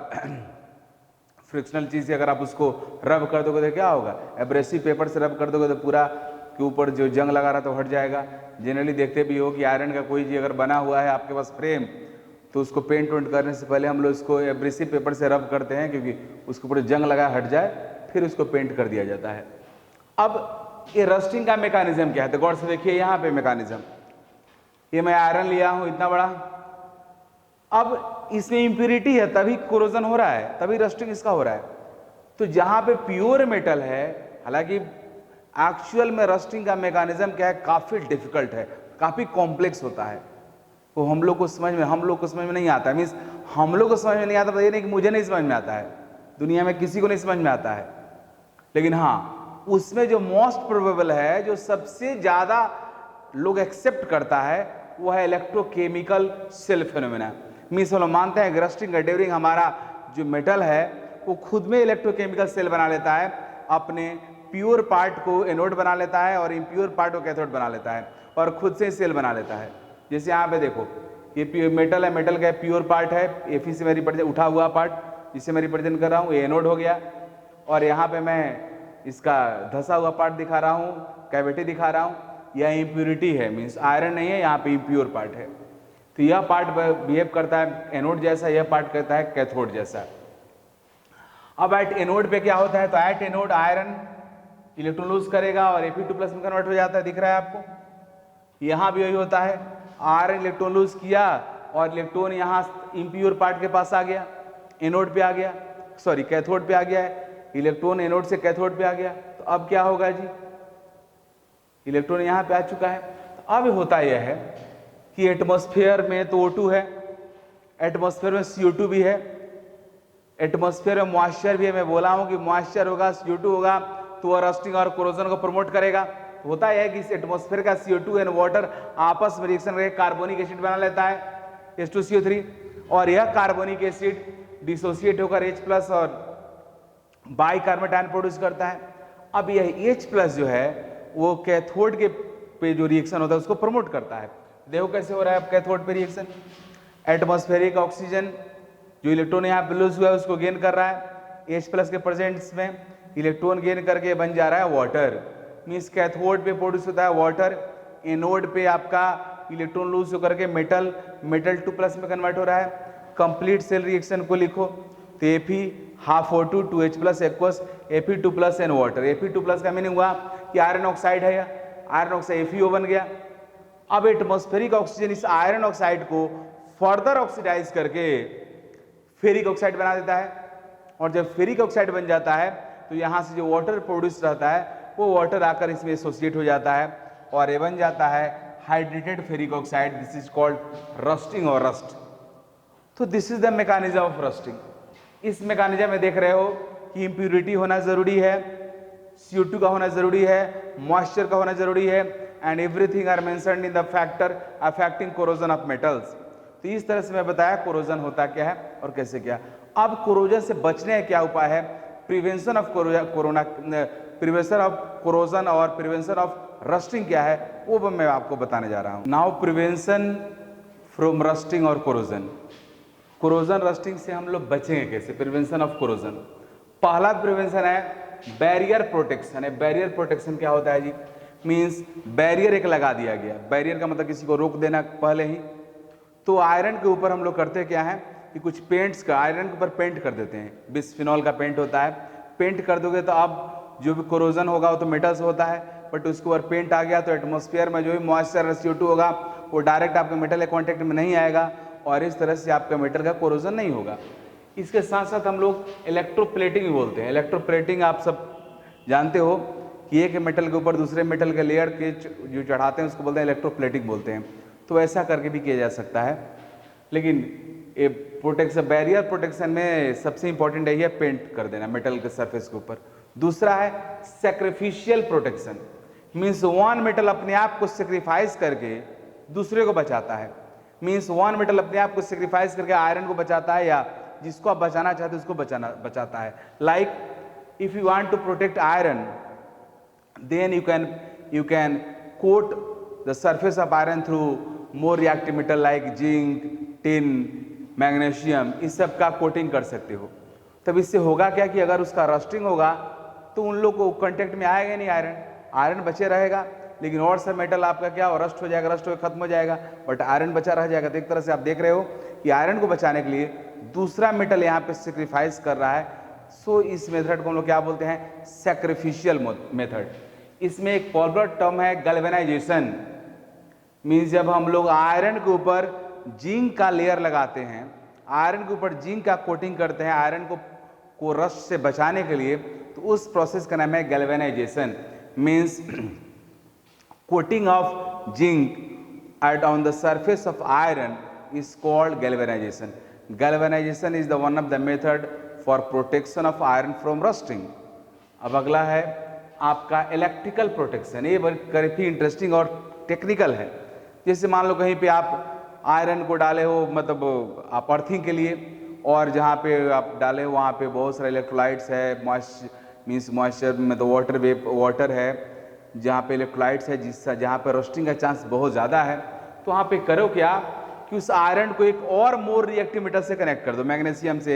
फ्रिक्शनल चीज़ से अगर आप उसको रब कर दोगे तो क्या होगा, एब्रेसिव पेपर से रब कर दोगे तो पूरा के ऊपर जो जंग लगा रहा तो हट जाएगा। जनरली देखते भी हो कि आयरन का कोई चीज़ अगर बना हुआ है आपके पास फ्रेम तो उसको पेंट वेंट करने से पहले हम लोग इसको एब्रेसिव पेपर से रब करते हैं क्योंकि उसके ऊपर जंग लगा हट जाए, फिर उसको पेंट कर दिया जाता है। अब ये रस्टिंग का मैकेनिज्म क्या है तो गौर से देखिए यहाँ पे मैकेनिज्म। ये मैं आयरन लिया हूँ इतना बड़ा, अब इसमें इम्प्योरिटी है तभी कोरोजन हो रहा है, तभी रस्टिंग इसका हो रहा है। तो जहाँ पे प्योर मेटल है, हालांकि एक्चुअल में रस्टिंग का मैकेनिज्म क्या है, काफ़ी डिफिकल्ट है, काफ़ी कॉम्प्लेक्स होता है। तो हम लोग को समझ में नहीं आता है। मीन्स हम लोग को समझ में नहीं आता, ये नहीं कि मुझे नहीं समझ में आता है, दुनिया में किसी को नहीं समझ में आता है। लेकिन हाँ, उसमें जो मोस्ट प्रोबेबल है, जो सबसे ज़्यादा लोग एक्सेप्ट करता है, वो है इलेक्ट्रोकेमिकल सेल फिनोमेना। मीन्स हम लोग मानते हैं रस्टिंग ड्यूरिंग हमारा जो मेटल है वो खुद में इलेक्ट्रोकेमिकल सेल बना लेता है, अपने प्योर पार्ट को एनोड बना लेता है और इम्प्योर पार्ट को कैथोड बना लेता है और खुद से सेल बना लेता है। जैसे यहाँ पे देखो, ये मेटल है, मेटल का प्योर पार्ट है, Fe से मैं रिप्रेजेंट उठा हुआ पार्ट जिसे मैं रिप्रेजेंट कर रहा हूँ, ये एनोड हो गया। और यहाँ पे मैं इसका धसा हुआ पार्ट दिखा रहा हूँ, कैविटी दिखा रहा हूँ, यह इम्प्योरिटी है, मीन्स आयरन नहीं है, यहाँ पे इम्प्योर पार्ट है। तो यह पार्ट बिहेव करता है एनोड जैसा, यह पार्ट करता है कैथोड जैसा। अब एट एनोड पे क्या होता है, तो at anode iron electron lose करेगा और Fe2+ में कन्वर्ट हो जाता है, दिख रहा है आपको। यहाँ भी वही होता है, आयरन इलेक्ट्रॉन लूज किया और इलेक्ट्रॉन यहाँ इम्प्योर पार्ट के पास आ गया, एनोड पे आ गया, सॉरी कैथोड पे आ गया है, इलेक्ट्रॉन एनोड से कैथोड पे आ गया। तो अब क्या होगा जी, इलेक्ट्रॉन यहाँ पे आ चुका है। तो अब होता यह है कि एटमॉस्फेयर में तो O2 है, एटमॉस्फेयर में CO2 भी है, एटमॉस्फेयर में मॉइस्चर भी है। मैं बोला हूँ कि मॉइस्चर होगा, CO2 होगा, तो वह रस्टिंग और कोरोजन को प्रमोट करेगा। होता है कि इस एटमॉस्फेयर का CO2 एंड वाटर आपस में रिएक्शन करके कार्बोनिक एसिड बना लेता है, H2CO3, और यह कार्बोनिक एसिड डिसोसिएट होकर H+ और बाइकार्बोनेट आयन प्रोड्यूस करता है। अब यह H+ जो है वो कैथोड के पे जो रिएक्शन होता है उसको प्रमोट करता है। देखो कैसे हो रहा है कैथोड पे रिएक्शन, एटमॉस्फेरिक ऑक्सीजन जो इलेक्ट्रॉन यहाँ पे लूज हुआ है उसको गेन कर रहा है, H+ के प्रेजेंस में इलेक्ट्रॉन गेन करके बन जा रहा है वाटर, मीन्स कैथोड पे प्रोड्यूस होता है वाटर, एनोड पे आपका इलेक्ट्रॉन लूज होकर के मेटल 2+ में कन्वर्ट हो रहा है। कंप्लीट सेल रिएक्शन को लिखो तो Fe(O2) 2H+ aqueous Fe2+ and water. Fe2+ का मीनिंग हुआ कि आयरन ऑक्साइड है, आयरन ऑक्साइड FeO बन गया। अब एटमॉस्फेरिक ऑक्सीजन इस आयरन ऑक्साइड को फर्दर ऑक्सीडाइज करके फेरिक ऑक्साइड बना देता है, और जब फेरिक ऑक्साइड बन जाता है तो यहाँ से जो वाटर प्रोड्यूस रहता है वो वाटर आकर इसमें एसोसिएट हो जाता है और ये बन जाता है hydrated ferric oxide. This is called rusting और रस्ट। तो this is the mechanism of rusting. इस मैकेनिज्म में देख रहे हो कि इम्प्यूरिटी होना जरूरी है, CO2 का होना जरूरी है, मॉइस्चर का होना जरूरी है, and everything are mentioned in the factor affecting corrosion of metals. तो इस तरह से मैं बताया कोरोजन होता क्या है और कैसे क्या। अब कोरोजन से बचने का क्या उपाय है, prevention of prevention of corrosion और प्रिवेंशन ऑफ रस्टिंग क्या है वो मैं आपको बताने जा रहा हूं। नाउ प्रिवेंशन फ्रॉम रस्टिंग और कोरोजन। कोरोजन रस्टिंग से हम लोग बचेंगे कैसे, प्रिवेंशन ऑफ कोरोजन। पहला प्रिवेंशन है बैरियर प्रोटेक्शन। है बैरियर प्रोटेक्शन क्या होता है जी, मींस बैरियर एक लगा दिया गया। बैरियर का मतलब किसी को रोक देना पहले ही। तो आयरन के ऊपर हम लोग करते क्या है कि कुछ पेंट्स का आयरन के ऊपर पेंट कर देते हैं, बिस्फिनॉल का पेंट होता है। पेंट कर दोगे तो अब जो भी कोरोजन होगा वो तो मेटल से होता है, बट उसके ऊपर पेंट आ गया तो एटमॉस्फेयर में जो भी मॉइस्चर CO2 होगा वो डायरेक्ट आपके मेटल के कॉन्टेक्ट में नहीं आएगा और इस तरह से आपका मेटल का कोरोजन नहीं होगा। इसके साथ साथ हम लोग इलेक्ट्रोप्लेटिंग भी बोलते हैं। इलेक्ट्रोप्लेटिंग आप सब जानते हो कि एक मेटल के ऊपर दूसरे मेटल के लेयर के जो चढ़ाते हैं उसको बोलते हैं इलेक्ट्रोप्लेटिंग बोलते हैं। तो ऐसा करके भी किया जा सकता है। लेकिन ये प्रोटेक्शन, बैरियर प्रोटेक्शन में सबसे इंपॉर्टेंट है पेंट कर देना मेटल के सरफेस के ऊपर। दूसरा है sacrificial protection, means one metal अपने आप को सेक्रीफाइस करके दूसरे को बचाता है। मीन्स वन मेटल अपने आप को सेक्रीफाइस करके आयरन को बचाता है या जिसको आप बचाना चाहते हैं उसको बचाता है। Like if you want to protect iron then you can coat the surface of iron through more reactive metal like zinc, tin, magnesium, इस सब का कोटिंग कर सकते हो। तब इससे होगा क्या कि अगर उसका रस्टिंग होगा तो उन लोग को कांटेक्ट में आएगा नहीं आयरन बचे रहेगा, लेकिन और सब मेटल आपका क्या हो रस्ट हो जाएगा, रस्ट हो खत्म हो जाएगा, बट आयरन बचा रह जाएगा। तो एक तरह से आप देख रहे हो कि आयरन को बचाने के लिए दूसरा मेटल यहाँ पे सेक्रीफाइस कर रहा है। सो इस मेथड को हम लोग क्या बोलते हैं, सैक्रिफिशियल मेथड। इसमें एक पॉपुलर टर्म है गैल्वेनाइजेशन, मीन्स जब हम लोग आयरन के ऊपर जिंक का लेयर लगाते हैं, आयरन के ऊपर जिंक का कोटिंग करते हैं आयरन को रस्ट से बचाने के लिए, तो उस प्रोसेस का नाम है galvanization. Means coating of zinc at on the surface of iron is called galvanization. Galvanization is the one of the method for protection of iron from rusting. अब अगला है आपका इलेक्ट्रिकल प्रोटेक्शन। ये काफी इंटरेस्टिंग और टेक्निकल है। जैसे मान लो कहीं पे आप आयरन को डाले हो, मतलब आप अर्थिंग के लिए, और जहाँ पे आप डालें वहाँ पे बहुत सारे इलेक्ट्रोलाइट्स है, मॉइस्चर में तो वाटर है, जहाँ पे इलेक्ट्रोलाइट्स है जिससे जहाँ पे रोस्टिंग का चांस बहुत ज़्यादा है, तो वहाँ पे करो क्या कि उस आयरन को एक और मोर रिएक्टिव मेटल से कनेक्ट कर दो, मैग्नीशियम से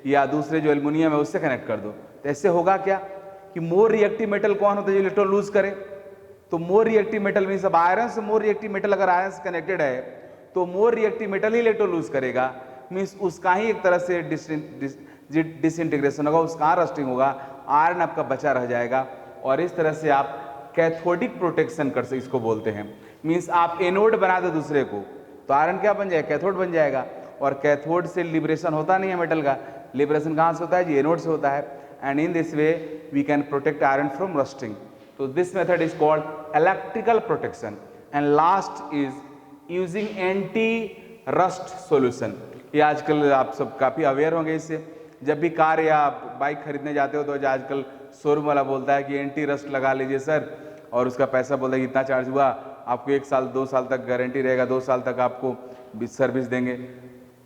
या दूसरे जो एल्युमिनियम है उससे कनेक्ट कर दो। तो ऐसे होगा क्या कि मोर रिएक्टिव मेटल कौन होता है जो इलेक्ट्रॉन लूज करे, तो मोर रिएक्टिव मेटल मीन्स अब आयरन से मोर रिएक्टिव मेटल अगर आयरन से कनेक्टेड है तो मोर रिएक्टिव मेटल ही इलेक्ट्रॉन लूज करेगा, मीन्स उसका ही एक तरह से डिसइंटीग्रेशन होगा, उसका रस्टिंग होगा, आयरन आपका बचा रह जाएगा। और इस तरह से आप कैथोडिक प्रोटेक्शन कर सकते, इसको बोलते हैं। मीन्स आप एनोड बना दो दूसरे को तो आयरन क्या बन जाएगा, कैथोड बन जाएगा। और कैथोड से लिबरेशन होता नहीं है मेटल का, लिबरेशन कहाँ से होता है जी, एनोड से होता है। And in this way we can protect iron from rusting. तो this method is called electrical protection. And last is using anti rust solution. ये आजकल आप सब काफ़ी अवेयर होंगे इससे। जब भी कार या बाइक खरीदने जाते हो तो आजकल शोरूम वाला बोलता है कि एंटी रस्ट लगा लीजिए सर, और उसका पैसा बोलता है कि इतना चार्ज हुआ, आपको 1 साल 2 साल तक गारंटी रहेगा, 2 साल तक आपको सर्विस देंगे।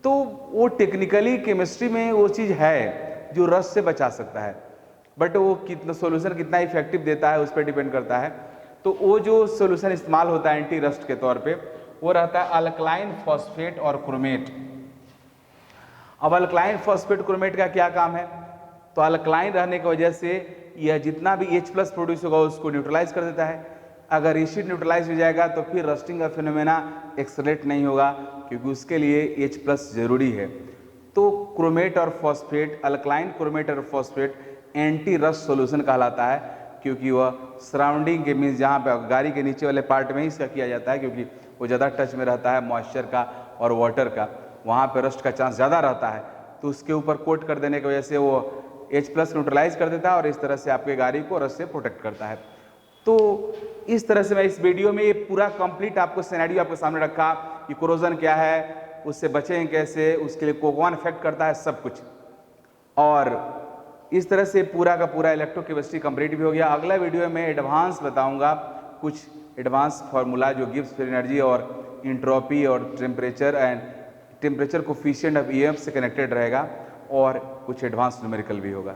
तो वो टेक्निकली केमिस्ट्री में वो चीज़ है जो रस्ट से बचा सकता है, बट वो कितना सोल्यूशन कितना इफेक्टिव देता है उस पर डिपेंड करता है। तो वो जो सोल्यूशन इस्तेमाल होता है एंटी रस्ट के तौर पे वो रहता है अल्कलाइन फॉस्फेट और क्रोमेट। अब अल्कलाइन फॉस्फेट क्रोमेट का क्या काम है, तो अल्कलाइन रहने की वजह से यह जितना भी H+ प्रोड्यूस होगा उसको न्यूट्रलाइज कर देता है। अगर एसिड न्यूट्रलाइज हो जाएगा तो फिर रस्टिंग का फिनोमेना एक्सलेट नहीं होगा, क्योंकि उसके लिए H+ जरूरी है। तो क्रोमेट और फॉस्फेट, अल्कलाइन क्रोमेट और फॉस्फेट एंटी रस्ट सॉल्यूशन कहलाता है, क्योंकि वह सराउंडिंग के मीन्स जहाँ पे गाड़ी के नीचे वाले पार्ट में ही इसका किया जाता है, क्योंकि वो ज़्यादा टच में रहता है मॉइस्चर का और वाटर का, वहाँ पे रस्ट का चांस ज़्यादा रहता है। तो उसके ऊपर कोट कर देने की वजह से वो H+ न्यूट्रलाइज कर देता है और इस तरह से आपके गाड़ी को रस्ट से प्रोटेक्ट करता है। तो इस तरह से मैं इस वीडियो में ये पूरा कंप्लीट आपको सिनेरियो आपके सामने रखा कि कोरोजन क्या है, उससे बचें कैसे, उसके लिए कौन इफेक्ट करता है, सब कुछ। और इस तरह से पूरा का पूरा इलेक्ट्रोकेमिस्ट्री कंप्लीट भी हो गया। अगला वीडियो में एडवांस बताऊंगा कुछ एडवांस फार्मूला जो गिब्स फ्री एनर्जी और इंट्रोपी और टेम्परेचर कोफिशिएंट ऑफ EMF से कनेक्टेड रहेगा, और कुछ एडवांस न्यूमेरिकल भी होगा।